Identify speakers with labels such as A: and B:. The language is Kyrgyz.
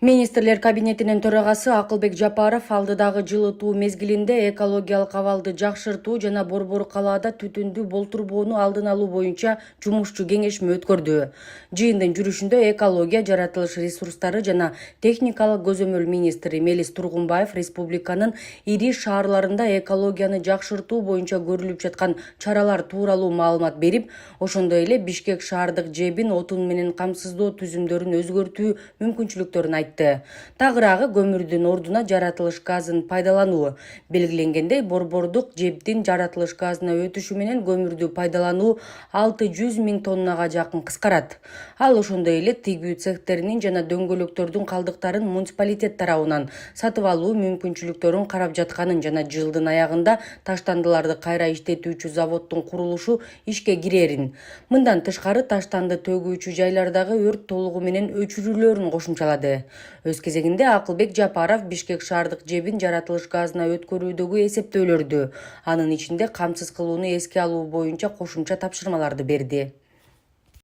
A: Министрлер кабинетинин төрагасы Акылбек Жапаров алдыдагы жылытуу мезгилинде экологиялык абалды жакшыртуу жана Борбор калаада түтүндү болтурбоону алдын алуу боюнча жумушчу кеңешме өткөрдү. Жыйындын жүрүшүндө экология, жаратылыш ресурстары жана техникалык көзөмөл министри Мелис Тургунбаев республиканын ири шаарларында экологияны жакшыртуу боюнча көрүлүп жаткан чаралар тууралуу маалымат берип, ошондой эле Бишкек шаардык жебин отун менен камсыздоо түзүмдөрүн өзгөртүү мүмкүнчүлүктөрүн айтты. Тагыраагы көмүрдүн ордуна жаратылыш газын пайдалануу. Белгиленгендей, борбордук жептин жаратылыш газына өтүшү менен көмүрдү пайдалануу 600 000 тоннага жакын кыскарат. Ал ошондой эле тигүү цехтеринин жана дөңгөлөктөрдүн калдыктарын муниципалитет тарабынан сатып алуу мүмкүнчүлүктөрүн карап жатканын жана жылдын аягында таштандыларды кайра иштетүүчү заводдун курулушу ишке кирерин. Мындан тышкары таштанды төгүүчү жайлардагы өрт толугу менен өчүрүүлөрүн кошумчалады. Өз кезегинде Акылбек Жапаров Бишкек шаардык жебин жаратылыш газына өткөрүүдөгү эсептөөлөрдү, анын ичинде камсыз кылууну эске алуу боюнча кошумча тапшырмаларды берди.